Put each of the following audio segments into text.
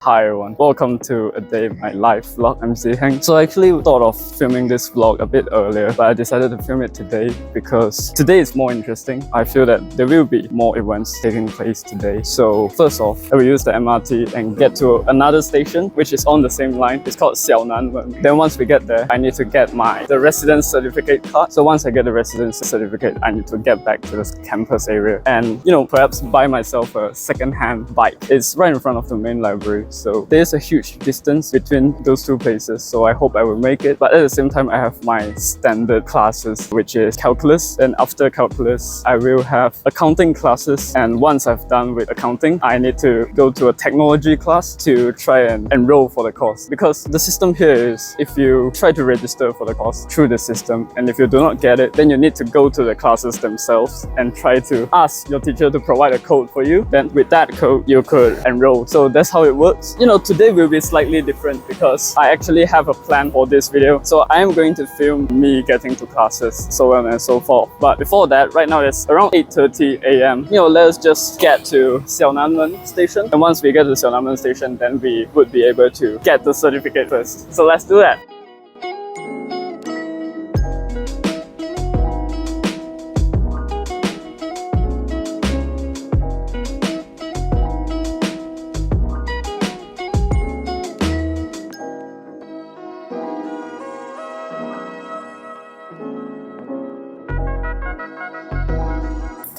Hi everyone, welcome to a day in my life vlog. I'm Zhi Heng. So I actually thought of filming this vlog a bit earlier, but I decided to film it today because today is more interesting. I feel that there will be more events taking place today. So first off, I will use the MRT and get to another station which is on the same line. It's called Xiaonanmen. Then once we get there, I need to get the residence certificate card. So once I get the residence certificate, I need to get back to the campus area and perhaps buy myself a second-hand bike. It's right in front of the main library. So there's a huge distance between those two places, so I hope I will make it. But at the same time, I have my standard classes, which is calculus. And after calculus, I will have accounting classes. And once I've done with accounting, I need to go to a technology class to try and enroll for the course. Because the system here is, if you try to register for the course through the system, and if you do not get it, then you need to go to the classes themselves and try to ask your teacher to provide a code for you. Then with that code, you could enroll. So that's how it works. Today will be slightly different because I actually have a plan for this video. So I am going to film me getting to classes, so on and so forth. But before that, right now it's around 8:30 a.m. Let's just get to Xiaonanmen station. And once we get to Xiaonanmen station, then we would be able to get the certificate first. So let's do that.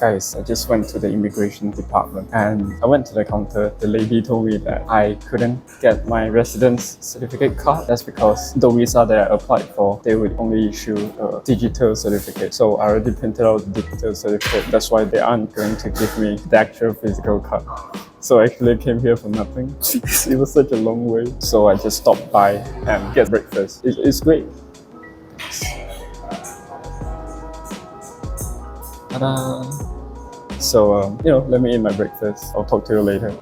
Guys, I just went to the immigration department and I went to the counter. The lady told me that I couldn't get my residence certificate card. That's because the visa that I applied for, they would only issue a digital certificate. So I already printed out the digital certificate. That's why they aren't going to give me the actual physical card. So I actually came here for nothing. It was such a long way. So I just stopped by and get breakfast. It's great. Ta-da! So, let me eat my breakfast. I'll talk to you later.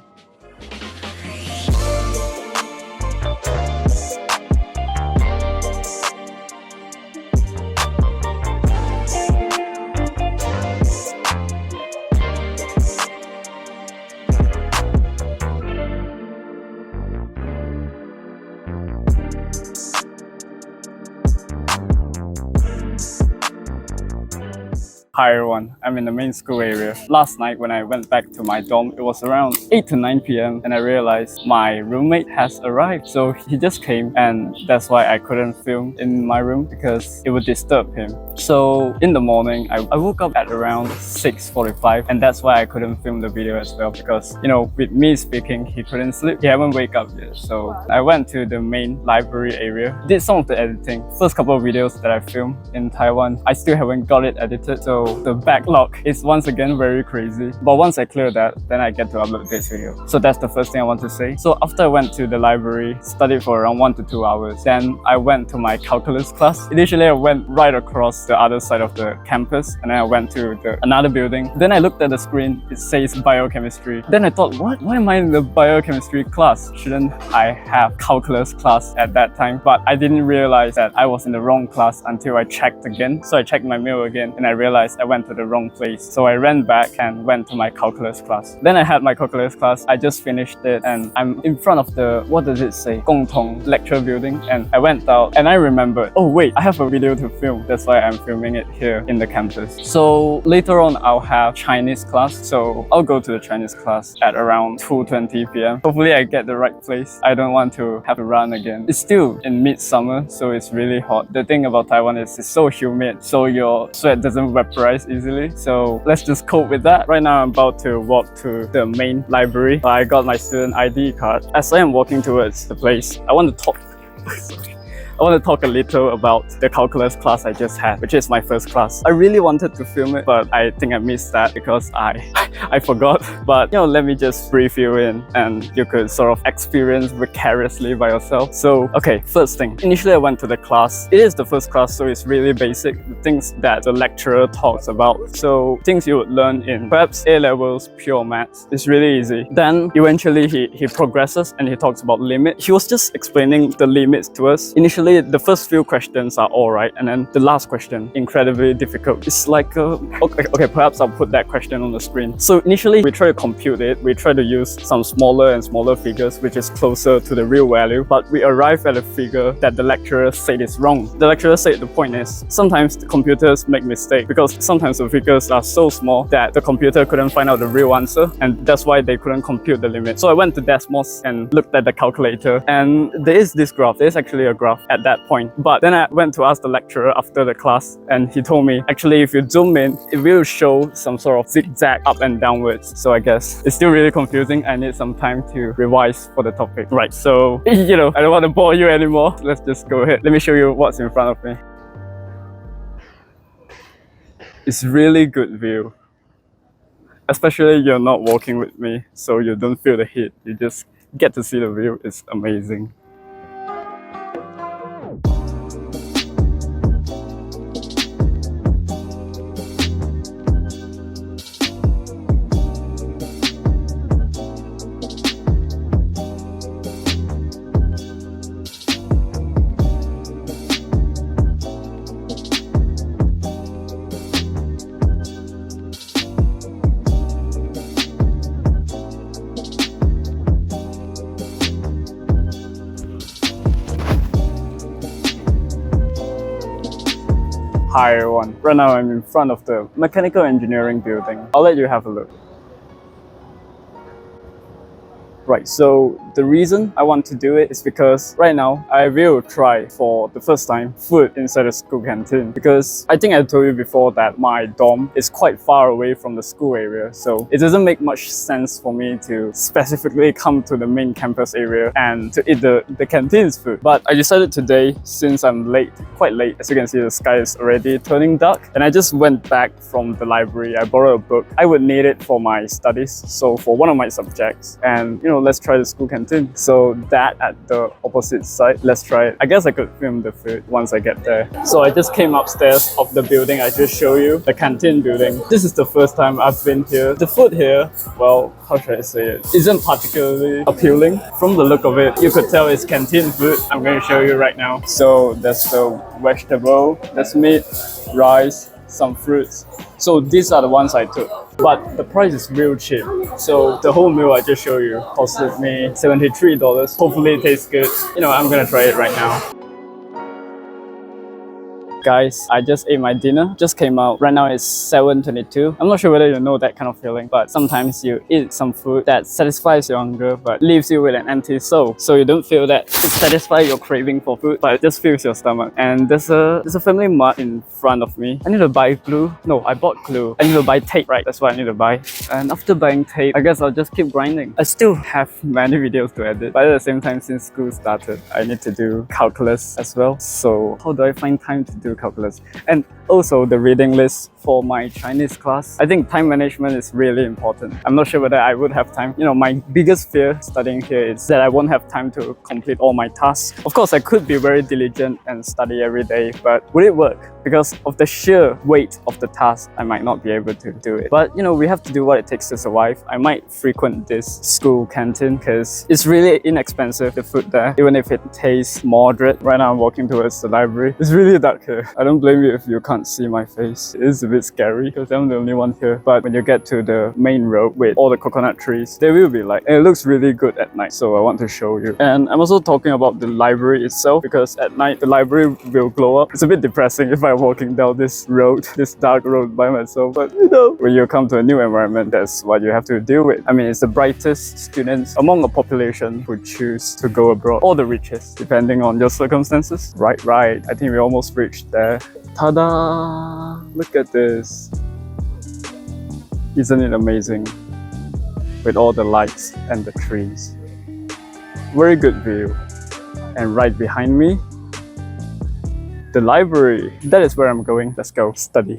Hi everyone, I'm in the main school area. Last night when I went back to my dorm, it was around 8 to 9 p.m. and I realized my roommate has arrived. So he just came and that's why I couldn't film in my room because it would disturb him. So in the morning, I woke up at around 6:45 and that's why I couldn't film the video as well because, with me speaking, he couldn't sleep. He haven't wake up yet. So I went to the main library area, did some of the editing. First couple of videos that I filmed in Taiwan, I still haven't got it edited. So the backlog is once again very crazy. But once I clear that, then I get to upload this video. So that's the first thing I want to say. So after I went to the library, studied for around 1 to 2 hours, then I went to my calculus class. Initially, I went right across the other side of the campus and then I went to another building. Then I looked at the screen, it says biochemistry. Then I thought, what? Why am I in the biochemistry class? Shouldn't I have calculus class at that time? But I didn't realize that I was in the wrong class until I checked again. So I checked my mail again and I realized I went to the wrong place. So I ran back and went to my calculus class. Then I had my calculus class. I just finished it and I'm in front of the, what does it say? 共同 lecture building. And I went out and I remembered, oh wait, I have a video to film. That's why I'm filming it here in the campus. So later on, I'll have Chinese class. So I'll go to the Chinese class at around 2:20 p.m. Hopefully I get the right place. I don't want to have to run again. It's still in midsummer, so it's really hot. The thing about Taiwan is it's so humid, so your sweat doesn't vaporize easily. So let's just cope with that. Right now, I'm about to walk to the main library. I got my student ID card. As I am walking towards the place, I want to talk a little about the calculus class I just had, which is my first class. I really wanted to film it, but I think I missed that because I forgot. But let me just brief you in and you could sort of experience vicariously by yourself. So, okay, first thing. Initially, I went to the class. It is the first class, so it's really basic. The things that the lecturer talks about. So, things you would learn in perhaps A-levels, pure maths. It's really easy. Then, eventually, he progresses and he talks about limit. He was just explaining the limits to us. Initially, Actually, the first few questions are alright, and then the last question, incredibly difficult. It's like, okay, perhaps I'll put that question on the screen. So initially, we try to compute it. We try to use some smaller and smaller figures, which is closer to the real value, but we arrive at a figure that the lecturer said is wrong. The lecturer said the point is, sometimes the computers make mistakes because sometimes the figures are so small that the computer couldn't find out the real answer, and that's why they couldn't compute the limit. So I went to Desmos and looked at the calculator, and there is this graph. There's actually a graph at that point. But then I went to ask the lecturer after the class, and he told me, actually, if you zoom in, it will show some sort of zigzag up and downwards. So I guess it's still really confusing. I need some time to revise for the topic. Right, so, I don't want to bore you anymore. Let's just go ahead. Let me show you what's in front of me. It's really good view. Especially you're not walking with me, so you don't feel the heat. You just get to see the view. It's amazing. Hi everyone, right now I'm in front of the mechanical engineering building. I'll let you have a look. Right, so the reason I want to do it is because right now I will try for the first time food inside the school canteen, because I think I told you before that my dorm is quite far away from the school area, so it doesn't make much sense for me to specifically come to the main campus area and to eat the canteen's food. But I decided today, since I'm late, quite late, as you can see the sky is already turning dark, and I just went back from the library. I borrowed a book. I would need it for my studies, so for one of my subjects, and let's try the school canteen. So that at the opposite side, let's try it. I guess I could film the food once I get there. So I just came upstairs of the building I just showed you, the canteen building. This is the first time I've been here. The food here, well, how should I say it, isn't particularly appealing. From the look of it, you could tell it's canteen food. I'm going to show you right now. So there's the vegetable, there's meat, rice, some fruits. So these are the ones I took, but the price is real cheap. So the whole meal I just showed you costed me $73. Hopefully it tastes good. I'm gonna try it right now. Guys, I just ate my dinner, just came out. Right now it's 7:22. I'm not sure whether you know that kind of feeling, but sometimes you eat some food that satisfies your hunger but leaves you with an empty soul. So you don't feel that it satisfies your craving for food, but it just fills your stomach. And there's a Family Mart in front of me. I need to buy glue. No, I bought glue. I need to buy tape, right? That's what I need to buy. And after buying tape, I guess I'll just keep grinding. I still have many videos to edit, but at the same time, since school started, I need to do calculus as well. So how do I find time to do calculus? And also the reading list for my Chinese class. I think time management is really important. I'm not sure whether I would have time. My biggest fear studying here is that I won't have time to complete all my tasks. Of course, I could be very diligent and study every day, but would it work? Because of the sheer weight of the task, I might not be able to do it. But we have to do what it takes to survive. I might frequent this school canteen because it's really inexpensive, the food there, even if it tastes moderate. Right now I'm walking towards the library. It's really dark here. I don't blame you if you can't see my face. It is a bit scary because I'm the only one here. But when you get to the main road with all the coconut trees, there will be light. And it looks really good at night, so I want to show you. And I'm also talking about the library itself, because at night the library will glow up. It's a bit depressing if I'm walking down this road, this dark road by myself. But when you come to a new environment, that's what you have to deal with. I mean, it's the brightest students among a population who choose to go abroad, or the richest, depending on your circumstances. Right. I think we almost reached there. Ta-da! Look at this. Isn't it amazing? With all the lights and the trees. Very good view. And right behind me, the library. That is where I'm going. Let's go study.